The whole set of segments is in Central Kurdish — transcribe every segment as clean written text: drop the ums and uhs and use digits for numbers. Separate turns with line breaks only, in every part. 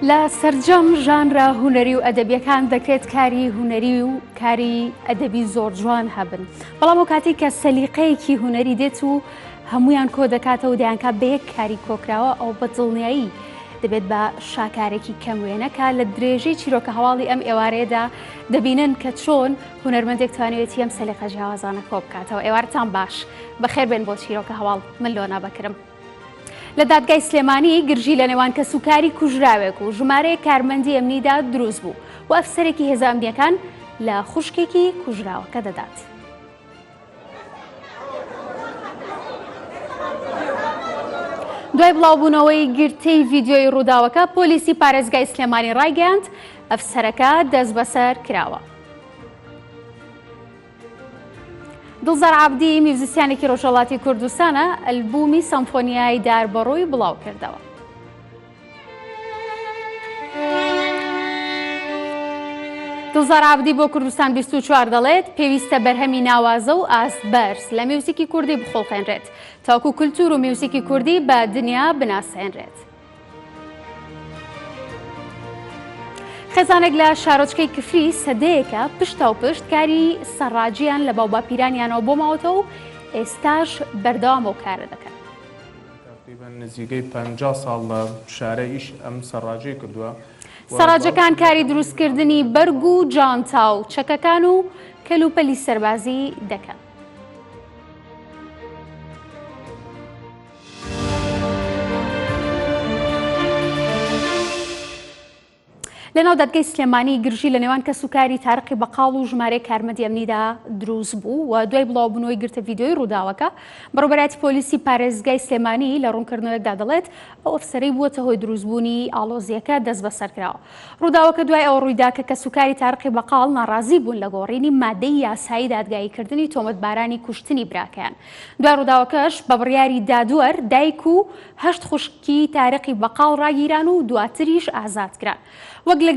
لە سەرجەم ژانرە هونەری و ئەدەبیەکان دەکرێت کاری هونەری و کاری ئەدەبی زۆر جوان هەبن، بەڵام و کاتی کە سەلیقەیەکی هونەری دێت و هەمویان کۆ دەکاتەوە دەیانکە بە یەک کاری کۆکراوە ئەو بە دڵنیایی دەبێت بە شاکارێکی کەم وێنەکە لە درێژەی چیرۆکە هەواڵی ئەم ئێوارەیەدا دەبینن کە چۆن هونەرمەندێک توانێت ئەم سەلیقە جیاوازانە کۆ بکاتەوە. ئێوارتان باش، بەخێر بێن بۆ چیرۆکە هەواڵ. من لۆنا بەکرم. لە دادگای سلێمانی گرژی لە نێوان کەسوکاری کوژراوێک و ژمارەیە کارمەندی ئەمنیدا دروست بوو و ئەفسەرێکی هێزە ئەمنیەکان لە خوشکێکی کوژراوەکە دەدات. دوای بڵاوبوونەوەی گرتەی ڤیدیۆی ڕووداوەکە پۆلیسی پارێزگای سلێمانی ڕایگەیاند ئەفسەرەکە دەست بەسەر کراوە. دڵزار عەبدی میوزیسیانێکی ڕۆژهەڵاتی کوردستانە ئەلبومی سەمفۆنیای داربەڕووی بڵاو کردەوە. دڵزار عەبدی بۆ کوردستان 24 دەڵێت پێویستە بەرهەمی ناوازە و ئاسبەرز لە میوزیکی کوردی بخۆڵقێنرێت تاکو کولتور و میوزیکی کوردی بە دنیا بناسێنرێت. خێزانێک لە شارۆچکەی کفری سەدەیەکە پشتا و پشت کاری سەرڕاجیان لە باوباپیرانیانەوە بۆ ماوەتەوە و ئێستاش بەردەوام ئەو کارە دەکەن.
تقریباً نزیکەی 50 ساڵ لە شارە ئیش ئەم سەرڕاجی کردووە.
سەرڕاجەکان کاری دروستکردنی بەرگ و جانتا و چەکەکان و کەلوپەلی سەربازی دەکەن. لەناو دادگای سلێمانی گرژی لە نێوان کەسوکاری تارقی بەقاڵ و ژمارەی کارمەندی ئەمنیدا دروست بوو و دوای بڵاوبوونەوەی گرتە ڤیدیۆی ڕووداوەکە بەڕێوەبەرایەتی پۆلیسی پارێزگای سلێمانی لە ڕوونکردنەوەیەکدا دەڵێت ئەو ئەفسەرەی بووەتە هۆی دروستبوونی ئاڵۆزیەکە دەست بەسەر کراوە. ڕووداوەکە دوای ئەوە ڕوویدا کە کەسوکاری تارقی بەقاڵ ناڕازی بوون لە گۆڕینی مادەی یاسایی دادگاییکردنی تۆمەتبارانی کوشتنی براکەیان. دوای ڕووداوەکەش بە بڕیاری دادوەر دایک و 8 خوشکی تارقی بەقاڵ ڕاگیران و دواتریش ئازاد کران. وەک لە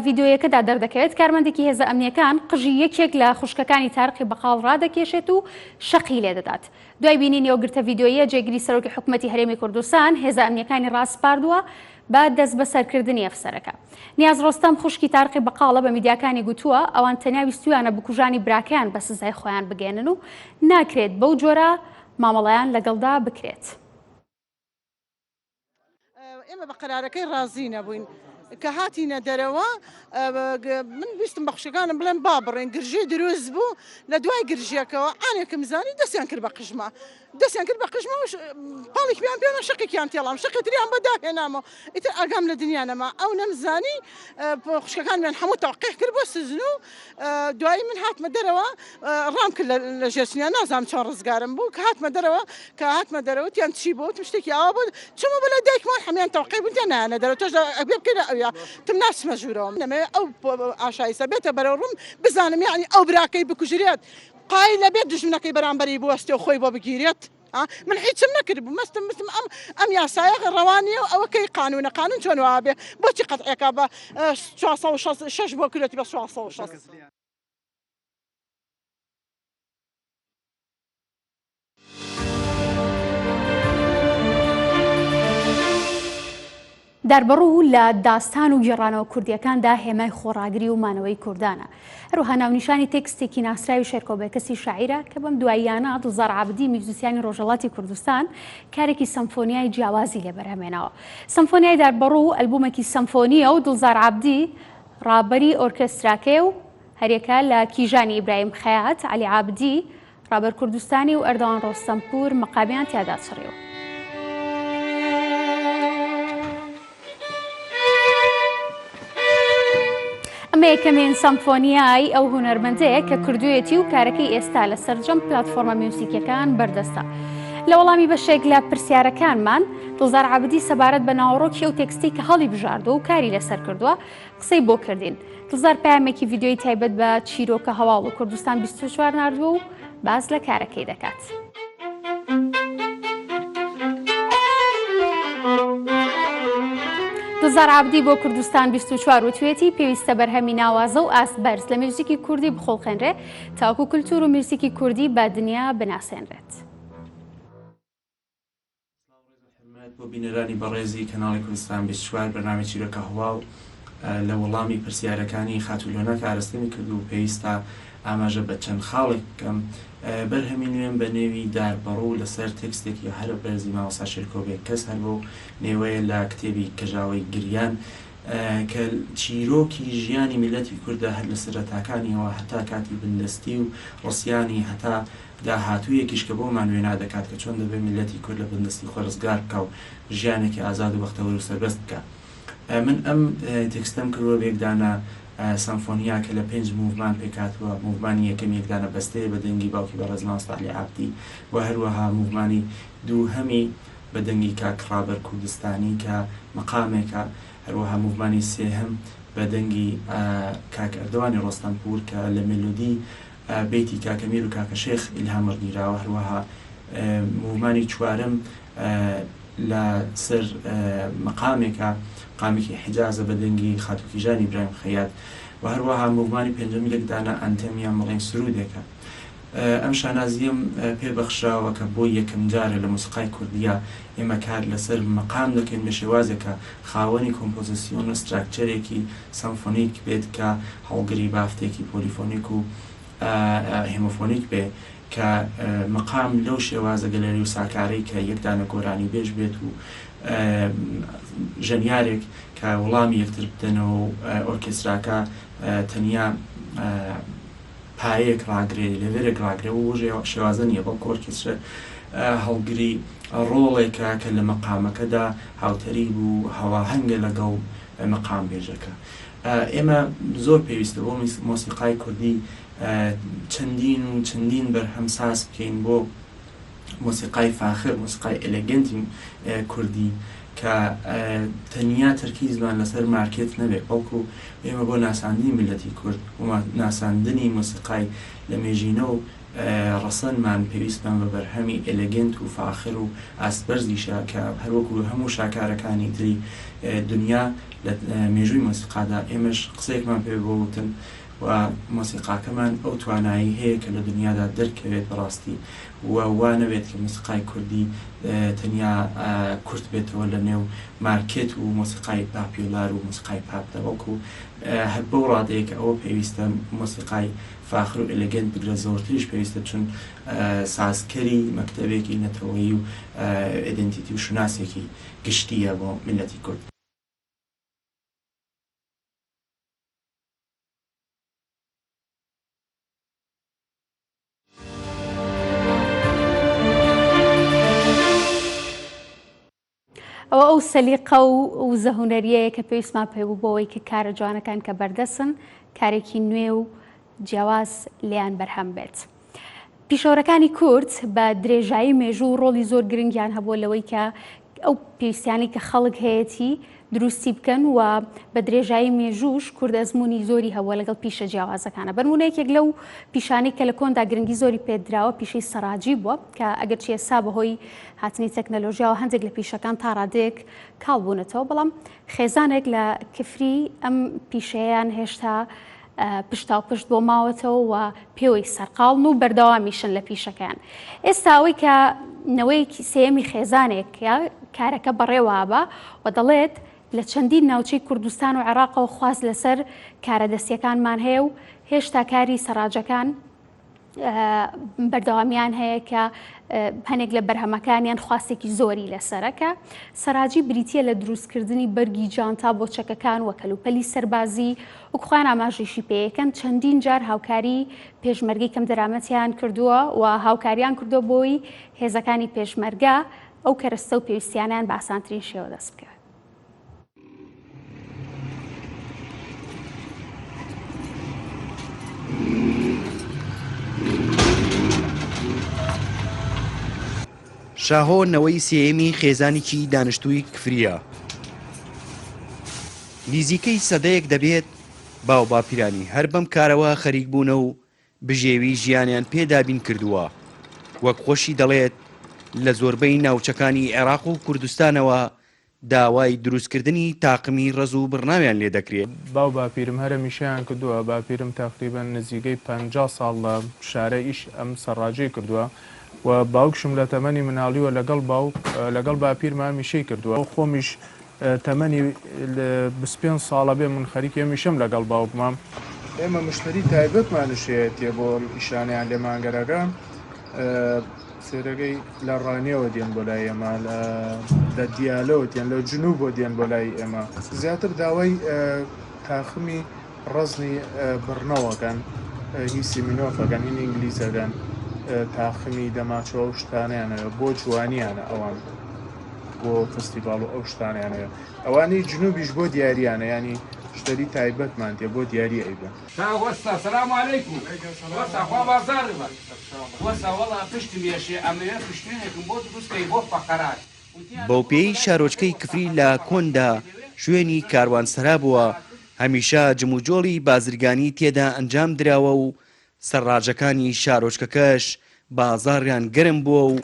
ڤیدیۆیەکەدا دەردەکەوێت کارمەندێکی هێزە ئەمنیەکان قژی یەکێک لە خوشکەکانی تارقی بەقاڵ ڕادەکێشێت و شەقی لێدەدات. دوای بینینی ئەو گرتە ڤیدیۆیە جێگیری سەرۆکی حکوومەتی هەرێمی کوردستان هێزە ئەمنیەکانی ڕاستپاردووە بە دەست بەسەرکردنی ئەفسەرەکە. نیاز ڕۆستەم خوشکی تارقی بەقاڵە بە میدیاکانی گوتووە ئەوان تەنیا ویستویانە بکوژانی براکەیان بە سزای خۆیان بگێنن و ناکرێت بەو جۆرە مامەڵەیان لەگەڵدا بکرێت.
ئێمە بە قەرارەکەی ڕازی نەبووین کە هاتیینە دەرەوە من ویستم بە خوشکەکانم بڵێن با بڕێن گرژی دروست بوو لە دوای گرژیەکەوە ئانێکم زانی دەستیان کرد بە قژمە دەستیان کرد بە قژمە و پاڵێک بیان پێێنە شقێکیان تێڵام شقێتریان بەداهێنامەوە ئیتر ئەگام لە دنیانەما ئەو نەمزانی خوشکەکانیان هەموو تەوقیع کرد بۆ سزن و دوایی من هاتمە دەرەوە ڕام کرد لە ژێرچنیان نازانم چۆن ڕزگارم بوو کە هاتمە دەرەوە تیان چی بوو شتێکی ئاوا بوو چمە بەلای دایکمان هەمیان تەوقیع بوون تیان نایانە دەرەوە تۆش ئەبێ بکەیت ئەویا تم ناسمە ژوورەوە نەمەوێت ئەو ئاشایسە بێتە بەرەو ڕووم بزانم یعنی ئەو براکەی بکوژرێت قای لەبێت دژمنەکەی بەرامبەری بوەستێ و خۆی بۆ بگیرێت. من هیچم نەکرد بوو مەستم ئەم یاسایە ڕەوانیە و ئەوەکەی قانونە قانون چۆن وابێ بۆچی قەتعێکا بە 406 بۆ کردێتی بە 406.
داربەڕوو لە داستان و گێڕانەوە کوردیەکاندا هێمای خۆڕاگری و مانەوەی کوردانە. هەروەها ناونیشانی تێکستێکی ناسراوی شێرکۆبێکەسی شاعیرە کە بەم دواییانە دڵزار عەبدی میوزیسیانی ڕۆژهەڵاتی کوردستان کارێکی سەمفۆنیای جیاوازی لێ بەرهەمێنەوە. سەمفۆنیای داربەڕوو ئەلبومێکی سەمفۆنیە و دڵزار عەبدی ڕابەری ئۆرکێستراکەیە و هەرێکە لە کیژانی ئیبراهیم خەیات، عەلی عەبدی، ڕابەر کوردستانی و ئەردەوان ڕۆستەمپور مەقامیان تیادا چڕیەوە. ئەمە یەکەمین سەمفۆنیای ئەو هونەرمەندەیە کە کردوویەتی و کارەکەی ئێستا لە سەرجەم پلاتفۆرمە میوزیکیەکان بەردەستە. لە وەڵامی بەشێک لە پرسیارەکانمان دڵزار عەبدی سەبارەت بە ناوەڕۆکی ئەو تێکستی کە هەڵی بژاردووە و کاری لەسەر کردووە قسەی بۆ کردین. دڵزار پەیامێکی ڤیدیۆی تایبەت بە چیرۆکە هەواڵ و کوردستان 24 ناردووە و باز لە کارەکەی دەکات. دڵزار عەبدی بۆ کوردستان 24 وتوێتی پێویستە بەرهەمی ناوازە و ئاسبەرز لە میوزیکی کوردی بخۆڵقێنرێ تاکو کولتور و میوزیکی کوردی بە دنیا بناسێنرێت.
بۆ بینەرانی بەڕێزی کەناڵی کوردستان 24 بەرنامەی چیرۆکە هەواڵ لە وەڵامی پرسیارەکانی خاتوولۆنە کارستنی کرد و پێویستە ئاماژە بە چەند خاڵێک بکەم بەرهەمی نوێن بە نێوی داربەڕوو لەسەر تێکستێکی هەرە بەرزی مامۆستا شێرکۆبێک کەس هەر بۆ نێوەیە لە کتێبی کەژاوەی گریان کە چیرۆکی ژیانی میلەتی کوردە هەر لە سەرەتاکانیەوە هەتا کاتی بندستی و ڕۆسیانی هەتا داهاتوویەکیش کە بۆمان وێنا دەکات کە چۆن دەبێت میلەتی کورد لە بندستی خۆرزگار بکە و ژیانێکی ئازاد و بەختەوەر و سەربەست بکە. من ئەم تێکستەم کردووە بێکدانە سەمفۆنیا کە لە 5 موڤمان پێکاتوە موڤمانی یەکەم یەکدانە بەستەیە بە دەنگی باوکی بەڕێز مامۆستا عەبدی و هەروەها موڤمانی دووهەمی بە دەنگی کاک ڕابەر کوردستانی کە مەقامێکە، هەروەها موڤمانی سێهەم بە دەنگی کاک ئەردەوانی ڕۆستەمپور کە لە مێلۆدی بێتی کاکەمیر و کاکە شێخ ئیلهام ڕگیراوە، هەروەها موڤمانی چوارەم لە سەر مەقامێکە مەقامێکی حیجازە بە دەنگی خاتووکیژانی ئیبراهیم خەیات و هەروەها موڤمانی پێنجەم یەکدانە ئەنتەمیا مەڵێن سرودێکە. ئەم شانازیم پێبەخشراوە کە بۆ یەکەم جارە لە موسیقای کوردیە ئێمە کار لەسەر مەقام دەکەین بە شێوازێکە خاوەنی کۆمپۆزیسیۆن و ستراکچەرێکی سەمفۆنیک بێت کە هەڵگری بافتێکی پۆلیفۆنیک و هێمۆفۆنیک بێ کە مەقام لەو شێوازە گەلەری و ساکارەی کە یەکدانە گۆرانی بێژ بێت و ژەنیارێک کە وەڵامی یەکتر بدەنەوە و ئۆرکێستراکە تەنیا پایەک ڕاگرێ لەوێرێک ڕاگرێ و شێوازە نیە بەڵکو ئۆرکێسترە هەڵگری ڕۆڵێکە کە لە مەقامەکەدا هاوتەری بوو هەواهەنگە لەگەڵ مەقام بێژەکە. ئێمە زۆر پێویستە بۆ مۆسیقای کوردی چەندین بەرهەم ساز بکەین بۆ مۆسیقای فاخر، مۆسیقای ئەلێگەنتی کوردی کە تەنیا تەرکیزمان لەسەر مارکێت نەبێت، بەڵکو ئێمە بۆ ناساندنی میلەتی کورد و ناساندنی مۆسیقای لە مێژینە و ڕەسەنمان پێویستمان بە بەرهەمی ئەلێگەنت و فاخر و ئاستبەرزیشە کە هەروەکو هەموو شاکارەکانی تری دنیا لە مێژووی مۆسیقادا ئێمەش قسەیەکمان پێ بۆوتن و مۆسیقاکەمان ئەو توانایی هەیە کە لە دنیادا دەرکەوێت بەڕاستی و وا نەبێت کە مۆسیقای کوردی تەنیا کورد بێتەوە لە نێو مارکێت و مۆسیقای پاپیۆلار و مۆسیقای پاپدا، بەڵکو هەر بەو ڕادەیە کە ئەوە پێویستە مۆسیقای فاخر و ئەلێگەنت بگرە زۆرتریش پێویستە چون سازکەری مەکتەبێکی نەتەوەیی و ئیدنتیتی و شوناسێکی گشتیە بۆ میلەتی کورد.
ئەو سەلیقە و زەهونەریەیە کە پێویستمان پێبوو بۆەوەی کە کارە جوانەکان کە بەردەسن کارێکی نوێ و جیاواز لیان بەرهەم بێت. پیشەوەرەکانی کورد بە درێژایی مێژوو و ڕۆڵی زۆر گرنگیان هەبووە لەوەی کە ئەو پێویستیانی کە خەڵک هەیەی دروستی بکەن و بە درێژایی مێژووش کورد ئەزمموی زۆری هەبووە لەگەڵ پیشە جیاوازەکانە. بەرمونەیەکێک لەو پیشانی کە لە کۆندا گرنگی زۆری پێدراوە پیشەی سەراجی بووە کە ئەگەر چی ئێستا بەهۆی هاتنی تەکنەلۆژیاوە هەندێک لە پیشەکان تا ڕادێک کاڵبوونەتەوە، بەڵام خێزانێک لە کفری ئەم پیشەیان هێشتا پشتاوپشت بۆ ماوەتەوە و پێوەی سەرقاڵن و بەردەوامیشن لە پیشەکان. ئێستا ئەوەی کە نەوەیەکی سێمی خێزانێک کارەکە بەڕێوابە و دەڵێت لە چەندین ناوچەی کوردستان و عێراقەوە خواست لەسەر کارە دەستیەکانمان هەیە و هێشتا کاری سەراجەکان بەردەوامیان هەیە کە هەنێک لە بەرهەمەکانیان خواستێکی زۆری لەسەرەکە. سەراجی بریتیە لە دروستکردنی بەرگی جانتا بۆ چەکەکان وە کەلوپەلی سەربازی و خوان ئاماژەیشی پێیەکەن. چەندین جار هاوکاری پێشمەرگی کەم دەرامەتیان کردووە و هاوکاریان کردو بۆی هێزەکانی پێشمەرگە ئەو کەرەستە و پێویستیانیان بە ئاسانترین شێوە دەست بکەوێت.
شاهۆ نەوەی سێمی خێزانێکی دانیشتووی کفریە. نزیکەی سەدەیەک دەبێت باو باپیرانی هەر بەم کارەوە خەریک بوونە و بژێوی ژیانیان پێدابین کردووە. وەک خۆشی دەڵێت لە زۆربەی ناوچەکانی عێراق و کوردستانەوە داوای دروستکردنی تاقمی ڕز و بڕناویان لێ دەکرێت.
باو باپیرم هەرە میشیان کردووە، باپیرم تقریبا نزیکەی 50 ساڵ لە شارە ئیش ئەم سەڕاجەی کردووە و باوکشم لە تەمەنی مناڵیوە لەگەڵ باپیرمان میشەی کردووە خۆمیش تەمەنی 25 ساڵە بێ من خەریک ئێمیشەم لەگەڵ باوکمام ئێمە مشتری تایبەتمانشەیەتیە بۆ ئیشانیان لێ مانگەرەکە سێرەگەی لە ڕانیەوە دێن بۆ لای ئێمە لە دیالەوە دێن لە جنوب بۆ دێن بۆ لای ئێمە زیاتر داوای تاخمی ڕزنی بڕنەوەکەن هیسی منۆفەکەن هین ئینگلیزەکەن تاخمی دەماچەوە شتانیانەوە بۆ جوانیانە ئەوان بۆ فستیڤال و ئەو شتانیانەوە ئەوانەی جنوبیش بۆ دیاریانە ینی شتەری تایبەتمان تێ بۆ دیاری ئەیبن
وەستا سەلام عەلەیکوم وەستا خوا بازاڕ بە وەستا وەڵا پشتی مێشێ ئەمەوێت پشتێنێکم بۆ دروستکەی بۆ فەقەرات
بەو پێی شارۆچکەی کفری لە کۆندا شوێنی کاروانسەرا بووە هەمیشە جموجۆڵی بازرگانی تێدا ئەنجام دراوە و سەرڕاجەکانی شارۆچکەکەش بازاڕیان گەرم بووە و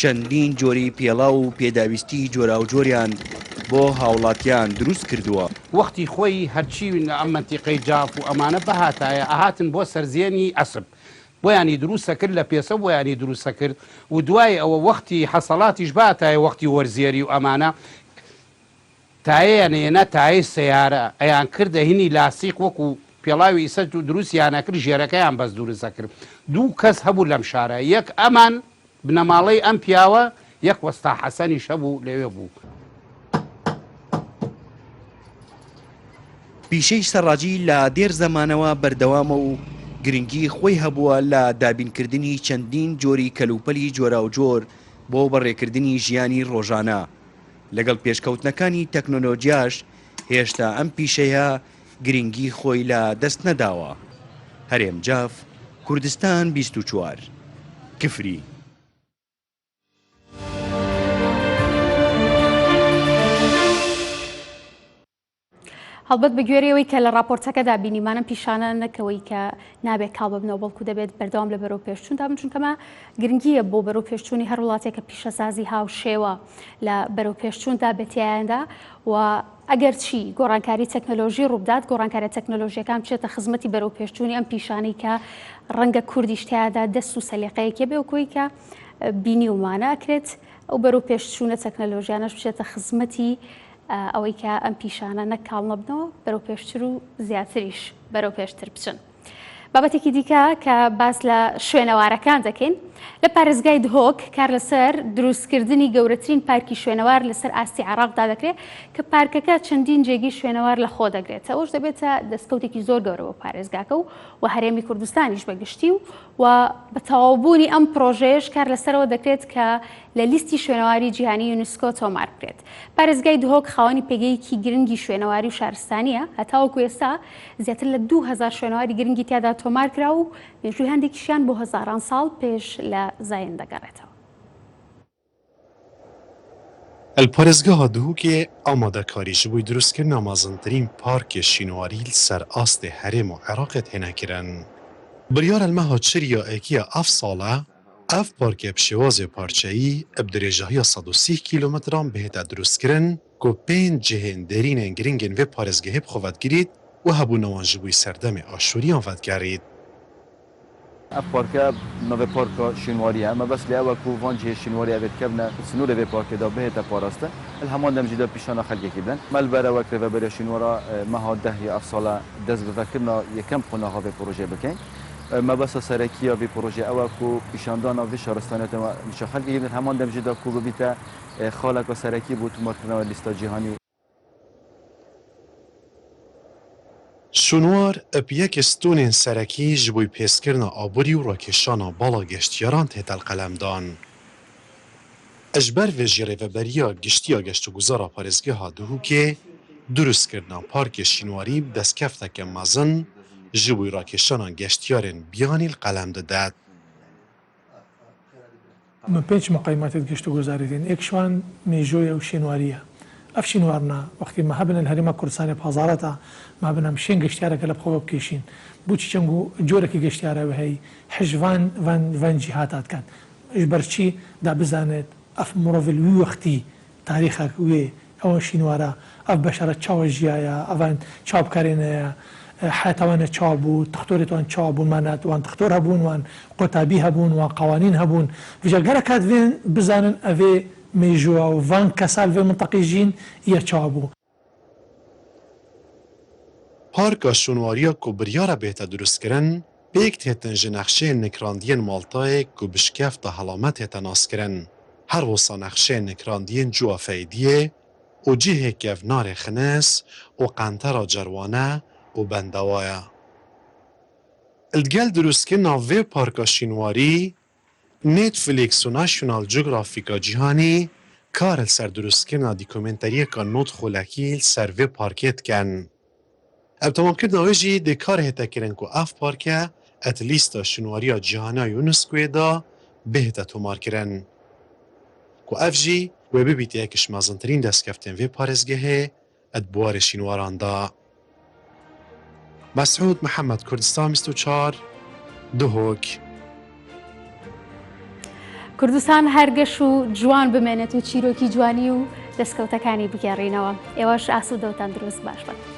چەندین جۆری پێڵاو و پێداویستی جۆرا و جۆریان بۆ هاوڵاتیان دروست کردووە
وەختی خۆی هەرچی ئەم منتیقەی جاف و ئەمانە بەهاتایە ئاهاتن بۆ سەرزیێنی ئەسب بۆیانی دروستە کرد لە پێسە بۆیانی دروستە کرد و دوای ئەوە وەختی حەسەڵاتیش باتایە وەختی وەرزێری و ئەمانە تایەنێنە تای سیارە ئەیان کردە هینی لاسیق وەکو پێڵاوی ئیسەت و دروستیانە کرد ژێرەکەیان بەس دروستە کرد دوو کەس هەبوو لەم شارە یەک ئەمان بنەماڵەی ئەم پیاوە یەک وەستا حەسەنیش هەبوو لەوێ بوو
پیشەی سەرڕاجی لە دێر زەمانەوە بەردەوامە و گرنگی خۆی هەبووە لە دابینکردنی چەندین جۆری کەلوپەلی جۆرا و جۆر بۆ بەڕێکردنی ژیانی ڕۆژانە لەگەڵ پێشکەوتنەکانی تەکنۆلۆجیاش هێشتا ئەم پیشەیە گرنگی خۆی لە دەست نەداوە هەرێم جاف کوردستان 24 کفری
هەڵبەت بە گوێرەوەی کە لە راپۆرتەکەدا بینیمانم پیشانە نەکەوەی کە نابێت کاڵ ببنەوە بەڵکو دەبێت بەردەوام لە بەرەو پێشچووندا من چونکەمە گرنگیە بۆ بەرەو پێشچوونی هەر وڵاتێکە پیشەسازی هاوشێوە لە بەرەو پێشچووندا بەتیایاندا و ئەگەر چی گۆڕانکاری تەکنۆلۆژی ڕووبدات گۆڕانکاری تەکنۆلۆژیەکان بچێتە خزمەتی بەرەو پێشچوونی ئەم پیشانەی کە ڕەنگە کوردی شتیادا دەست و سەلیقەیەکێ بێ و کۆی کە بینی ومانە ئەکرێت ئەو بەرەو پێشچوونە تەکنۆلۆژیانەش بچێتە خزمەتی ئەوەی کە ئەم پیشانە نەکاڵ نەبنەوە بەرەو پێشتر و زیاتریش بەرەو پێشتر بچن. بابەتێکی دیکە کە باس لە شوێنەوارەکان دەکەین لە پارێزگای دهۆک کار لەسەر دروستکردنی گەورەترین پارکی شوێنەوار لەسەر ئاستی عێراقدا دەکرێت کە پارکەکە چەندین جێگی شوێنەوار لە خۆ دەگرێت ئەوش دەبێتە دەستکەوتێکی زۆر گەورە بۆ پارێزگاکە و هەرێمی کوردستانیش بەگشتی و بە تەواوبوونی ئەم پرۆژەیەش کار لەسەرەوە دەکرێت کە لە لیستی شوێنەواری جیهانی یونسکۆ تۆمار بکرێت. پارێزگای دهۆک خاوەنی پێگەیەکی گرنگی شوێنەواری و شارستانیە هەتاوەکو ئێستا زیاتر لە 2000 شوێنەواری گرنگی تیادا تۆمار کرا و مێژووی هەندێکیشیان بۆ هەزاران ساڵ پێش لە زایەن دەگەڕێتەوە.
الپارێزگاها دهوکê amadekarî ji bo drûstkirina mezintirîn parkê şînwarî li ser astê herêma Iraqê têne kirin. Biryar elmeha çiriya ekiya ev sala, ev parkê bi şêwazê parçeyî bi dirêjehiya 130 kîlometran bihête drûstkirin ku 5 cihên derînên giringên vê parêzgehê bi xwe vedgirît û hebûnewan ji bo serdemê aşûriyan vedgerît.
اف پارکه نوی پارک شینواری هم بس لیاو کو وانجه شینواری اوید کبنه سنور وی پارک دا بهت پاراسته الهمان دم جدا پیشانه خلقی کیدن مل برا وقت و برا شینوارا ما ده افصاله دز بفکرنا یکم خونه ها به پروژه بکن ما بس سرکیه به پروژه او کو پیشاندان و شهرستانات میشه خلقی کیدن همان دم جدا کو بیت خالق و سرکی بود مارکنا لیست جهانی
شونوار اب یەک stûnên serekî ji bo pêskirina aborî û rakêşana bala geştyaran tê telqelemdan. Ji ber vê jî rêveberiya giştiya geştûguzara parêzgeha Duhokê, dûrustkirina parkê şînwarî bi destkefteke mezin ji bo rakêşana geştyarên biyanî li qelem dide.
من 5 مقایمات گەشتوگوزاری دێن یەکشوان مێژۆیە و شینواریە. ئەف شینوارنا وەختی ما هەبنە هەرێما کوردستانی پازارەتە ما بنەم شێن گەشتیارەکە لە بخۆوە بکێشین بۆچی چەنگ و جۆرەی گەشتیارەوە هەی حژوان ڤەنجی هاتاتکان بەرچی دا بزانێت ئەف مرۆڤل وی وەختی تاریخە وێ ئەوە شینوارە ئەف بەشارە چاوە ژیایە ئەوان چاوبکارێنەیە حاتەوانە چاو بوو تختۆرێتوان چاو بوونمانات وان تختۆر هەبوون وان قۆتابی هەبوون و قوانین هەبوون ویژەگەرە کاتێن بزانن ئەوێ مێژووە و ڤان کەسال vê منتەقی ژین یە چاو بوو.
پارکا شونواریە ku biryara bête durustkirin pêk têtin ji nexşeyên nikrandiyên Maltayê ku bi şkef de helamet hête naskirin. Her wisa nexşeyên nikrandiyên cuwa feydiyê û cihê kevnarê xines û qentera cerwane û bendewa ye. Li gel durustkirina vê parka şînwarî, Netflix û National Geographic cîhanî kar li ser durustkirina dîkumenteriyeka not xulekî li ser vê parkê dikin. Ev tamamkirina wê jî dê kar hête kirin ku ev parke et lîsta şînwariya cîhana UNESCOyê da bihête tomarkirin. Ku ev jî wê bibîte yekî ji mezintirîn destkeftên vê parêzgehê et buwarê şînwaran da. Mesûd Mihemed, Kurdistan 24 Duhok.
کوردستان هەرگەش و جوان بمێنێت و چیرۆکی جوانی و دەستکەوتەکانی بگەڕینەوە. ئێوەش ئاسوودەوتان دروست باش بن.